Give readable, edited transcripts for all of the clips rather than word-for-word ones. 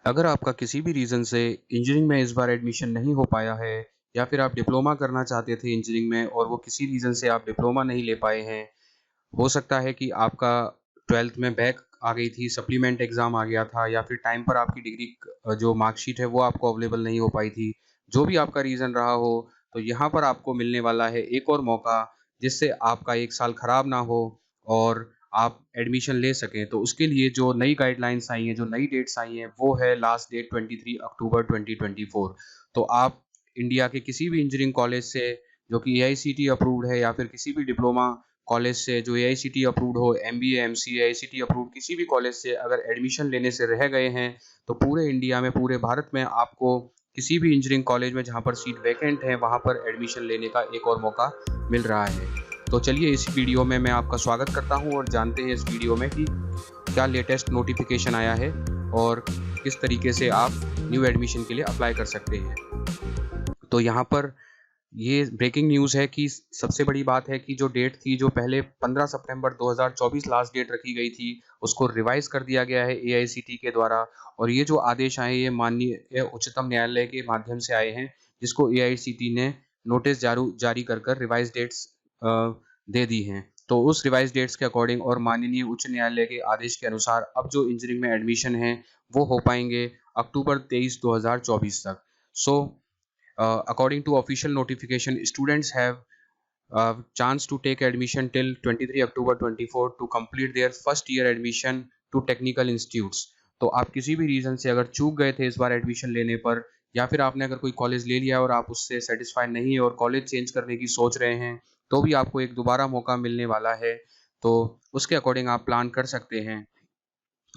अगर आपका किसी भी रीज़न से इंजीनियरिंग में इस बार एडमिशन नहीं हो पाया है या फिर आप डिप्लोमा करना चाहते थे इंजीनियरिंग में और वो किसी रीज़न से आप डिप्लोमा नहीं ले पाए हैं, हो सकता है कि आपका 12th में बैक आ गई थी, सप्लीमेंट एग्ज़ाम आ गया था या फिर टाइम पर आपकी डिग्री जो मार्कशीट है वो आपको अवेलेबल नहीं हो पाई थी। जो भी आपका रीज़न रहा हो, तो यहाँ पर आपको मिलने वाला है एक और मौका जिससे आपका 1 साल खराब ना हो और आप एडमिशन ले सकें। तो उसके लिए जो नई गाइडलाइंस आई हैं, जो नई डेट्स आई हैं, वो है लास्ट डेट 23 अक्टूबर 2024। तो आप इंडिया के किसी भी इंजीनियरिंग कॉलेज से जो कि एआईसीटीई अप्रूव्ड है या फिर किसी भी डिप्लोमा कॉलेज से जो एआईसीटीई अप्रूव्ड हो, एमबीए, एमसीए, एआईसीटीई अप्रूव्ड किसी भी कॉलेज से अगर एडमिशन लेने से रह गए हैं, तो पूरे इंडिया में, पूरे भारत में आपको किसी भी इंजीनियरिंग कॉलेज में जहाँ पर सीट वैकेंट है, वहाँ पर एडमिशन लेने का एक और मौका मिल रहा है। तो चलिए इस वीडियो में मैं आपका स्वागत करता हूँ और जानते हैं इस वीडियो में कि क्या लेटेस्ट नोटिफिकेशन आया है और किस तरीके से आप न्यू एडमिशन के लिए अप्लाई कर सकते हैं। तो यहाँ पर ये ब्रेकिंग न्यूज़ है कि सबसे बड़ी बात है कि जो डेट थी, जो पहले 15 सितंबर 2024 लास्ट डेट रखी गई थी, उसको रिवाइज़ कर दिया गया है एआईसीटीई के द्वारा। और ये जो आदेश आए, ये माननीय उच्चतम न्यायालय के माध्यम से आए हैं, जिसको एआईसीटीई ने नोटिस जारी कर रिवाइज़ डेट्स दे दी हैं। तो उस रिवाइज़ डेट्स के अकॉर्डिंग और माननीय उच्च न्यायालय के आदेश के अनुसार अब जो इंजीनियरिंग में एडमिशन है, वो हो पाएँगे अक्टूबर 23, 2024 तक। सो according to official notification, students have chance to take admission till 23 October 24 to complete their first year admission to technical institutes. तो आप किसी भी रीज़न से अगर चूक गए थे इस बार एडमिशन लेने पर, या फिर आपने अगर कोई कॉलेज ले लिया और आप उससे सेटिस्फाई नहीं है और कॉलेज चेंज करने की सोच रहे हैं, तो भी आपको एक दोबारा मौका मिलने वाला है। तो उसके अकॉर्डिंग आप प्लान कर सकते हैं।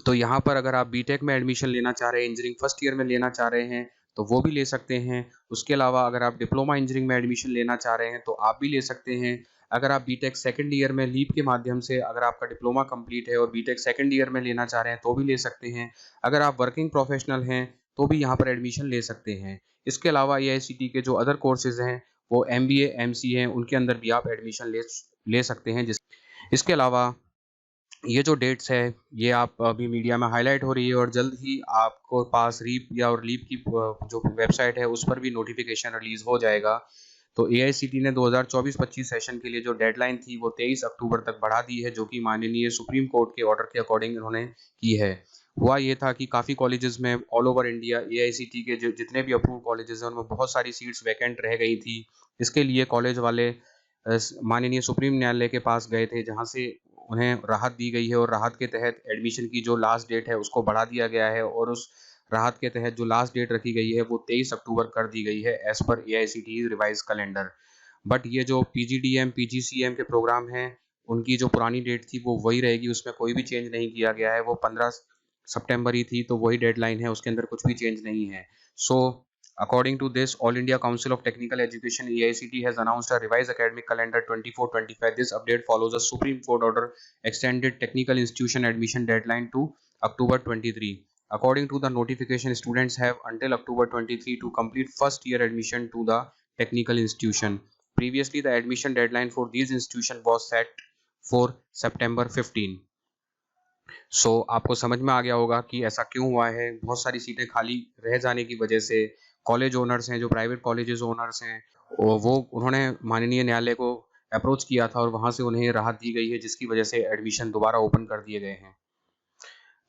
तो यहाँ पर अगर आप बीटेक में एडमिशन लेना चाह रहे हैं, इंजीनियरिंग फर्स्ट ईयर में लेना चाह रहे हैं, तो वो भी ले सकते हैं। उसके अलावा अगर आप डिप्लोमा इंजीनियरिंग में एडमिशन लेना चाह रहे हैं, तो आप भी ले सकते हैं। अगर आप बीटेक सेकंड ईयर में लीप के माध्यम से अगर आपका डिप्लोमा कंप्लीट है और बीटेक सेकंड ईयर में लेना चाह रहे हैं, तो भी ले सकते हैं। अगर आप वर्किंग प्रोफेशनल हैं, तो भी यहाँ पर एडमिशन ले सकते हैं। इसके अलावा एआईसीटीई के जो अदर कोर्सेज़ हैं, वो एमबीए, एमसीए हैं, उनके अंदर भी आप एडमिशन ले सकते हैं। इसके अलावा ये जो डेट्स है, ये आप अभी मीडिया में हाईलाइट हो रही है और जल्द ही आपको पास रीप या और लीप की जो वेबसाइट है उस पर भी नोटिफिकेशन रिलीज हो जाएगा। तो एआईसीटीई ने 2024-25 सेशन के लिए जो डेडलाइन थी वो 23 अक्टूबर तक बढ़ा दी है, जो कि माननीय सुप्रीम कोर्ट के ऑर्डर के अकॉर्डिंग इन्होंने की है। हुआ ये था कि काफ़ी कॉलेजेस में ऑल ओवर इंडिया एआईसीटीई के जो जितने भी अप्रूव कॉलेजेस हैं उनमें बहुत सारी सीट्स वैकेंट रह गई थी। इसके लिए कॉलेज वाले माननीय सुप्रीम न्यायालय के पास गए थे, जहाँ से उन्हें राहत दी गई है और राहत के तहत एडमिशन की जो लास्ट डेट है उसको बढ़ा दिया गया है और उस राहत के तहत जो लास्ट डेट रखी गई है वो 23 अक्टूबर कर दी गई है as per AICTE revise calendar. But ये जो पीजीडीएम, पीजीसीएम के प्रोग्राम हैं, उनकी जो पुरानी डेट थी वो वही रहेगी, उसमें कोई भी चेंज नहीं किया गया है। वो 15 सितंबर ही थी, तो वही डेडलाइन है, उसके अंदर कुछ भी चेंज नहीं है। सो according to this, All India Council of Technical Education (AICTE) has announced a revised academic calendar 24-25. This update follows a Supreme Court order extended technical institution admission deadline to October 23. According to the notification, students have until October 23 to complete first year admission to the technical institution. Previously, the admission deadline for these institutions was set for September 15. आपको समझ में आ गया होगा कि ऐसा क्यों हुआ है। बहुत सारी सीटें खाली रह जाने की वजह से कॉलेज ओनर्स हैं, जो प्राइवेट कॉलेजेस ओनर्स हैं, वो उन्होंने माननीय न्यायालय को अप्रोच किया था और वहाँ से उन्हें राहत दी गई है, जिसकी वजह से एडमिशन दोबारा ओपन कर दिए गए हैं।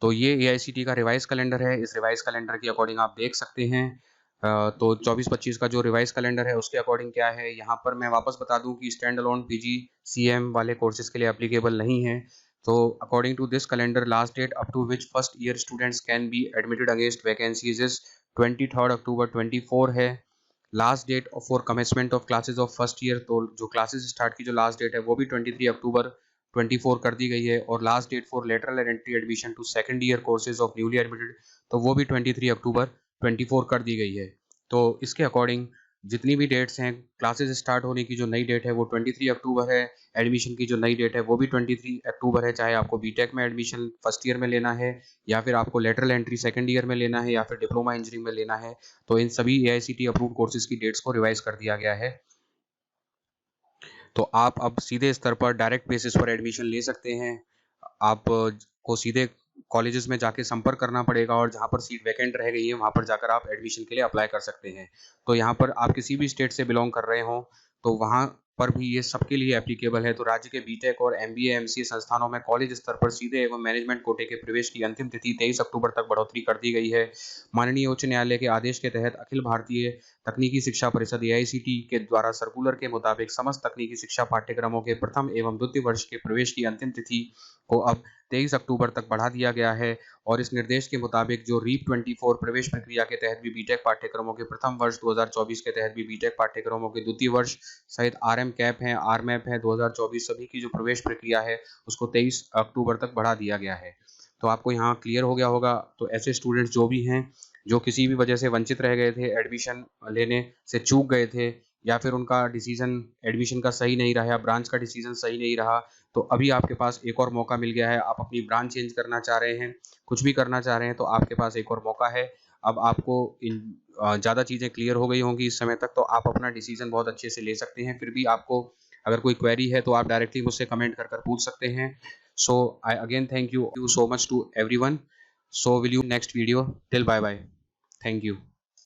तो ये एआईसीटीई का रिवाइज कैलेंडर है। इस रिवाइज कैलेंडर के अकॉर्डिंग आप देख सकते हैं। तो 24-25 का जो रिवाइज कैलेंडर है उसके अकॉर्डिंग क्या है, यहाँ पर मैं वापस बता दूं कि स्टैंड अलोन पीजीसीएम वाले कोर्सेज के लिए एप्लीकेबल नहीं है। तो according to this calendar, last date up to which first year students can be admitted against vacancies is 23 October 24 है। Last date for commencement of classes of first year, तो जो classes start की जो last date है वो भी 23 October 24 कर दी गई है। और last date for lateral entry admission to second year courses of newly admitted, तो वो भी 23 अक्टूबर 24 कर दी गई है। तो इसके अकॉर्डिंग जितनी भी डेट्स हैं, क्लासेस स्टार्ट होने की जो नई डेट है वो 23 अक्टूबर है, एडमिशन की जो नई डेट है वो भी 23 अक्टूबर है। चाहे आपको बीटेक में एडमिशन फर्स्ट ईयर में लेना है या फिर आपको लेटरल एंट्री सेकंड ईयर में लेना है या फिर डिप्लोमा इंजीनियरिंग में लेना है, तो इन सभी एआईसीटीई अप्रूव्ड कोर्सेज की डेट्स को रिवाइज कर दिया गया है। तो आप अब सीधे स्तर पर डायरेक्ट बेसिस पर एडमिशन ले सकते हैं। आप को सीधे कॉलेजेस में जाके संपर्क करना पड़ेगा और जहाँ पर सीट वैकेंट रह गई है वहाँ पर जाकर आप एडमिशन के लिए अप्लाई कर सकते हैं। तो यहाँ पर आप किसी भी स्टेट से बिलोंग कर रहे हों तो वहाँ पर भी ये सबके लिए एप्लीकेबल है। तो राज्य के बीटेक और एमबीए एमसीए संस्थानों में कॉलेज स्तर पर सीधे एवं मैनेजमेंट कोटे के प्रवेश की अंतिम तिथि 23 अक्टूबर तक बढ़ोतरी कर दी गई है। माननीय उच्च न्यायालय के आदेश के तहत अखिल भारतीय तकनीकी शिक्षा परिषद एआईसीटी के द्वारा सर्कुलर के मुताबिक समस्त तकनीकी शिक्षा पाठ्यक्रमों के प्रथम एवं द्वितीय वर्ष के प्रवेश की अंतिम तिथि को अब 23 अक्टूबर तक बढ़ा दिया गया है। और इस निर्देश के मुताबिक जो रीप 24 प्रवेश प्रक्रिया के तहत भी बीटेक पाठ्यक्रमों के प्रथम वर्ष 2024 के तहत भी बीटेक पाठ्यक्रमों के द्वितीय वर्ष सहित आरएम कैप है, आरमैप है 2024 सभी की जो प्रवेश प्रक्रिया है उसको 23 अक्टूबर तक बढ़ा दिया गया है। तो आपको यहाँ क्लियर हो गया होगा। तो ऐसे स्टूडेंट्स जो भी हैं जो किसी भी वजह से वंचित रह गए थे, एडमिशन लेने से चूक गए थे या फिर उनका डिसीजन एडमिशन का सही नहीं रहा या ब्रांच का डिसीजन सही नहीं रहा, तो अभी आपके पास एक और मौका मिल गया है। आप अपनी ब्रांच चेंज करना चाह रहे हैं, कुछ भी करना चाह रहे हैं तो आपके पास एक और मौका है। अब आपको ज़्यादा चीज़ें क्लियर हो गई होंगी इस समय तक, तो आप अपना डिसीजन बहुत अच्छे से ले सकते हैं। फिर भी आपको अगर कोई क्वेरी है तो आप डायरेक्टली मुझसे कमेंट कर पूछ सकते हैं। So I again thank you so much to everyone. So will you next video till bye bye. Thank you.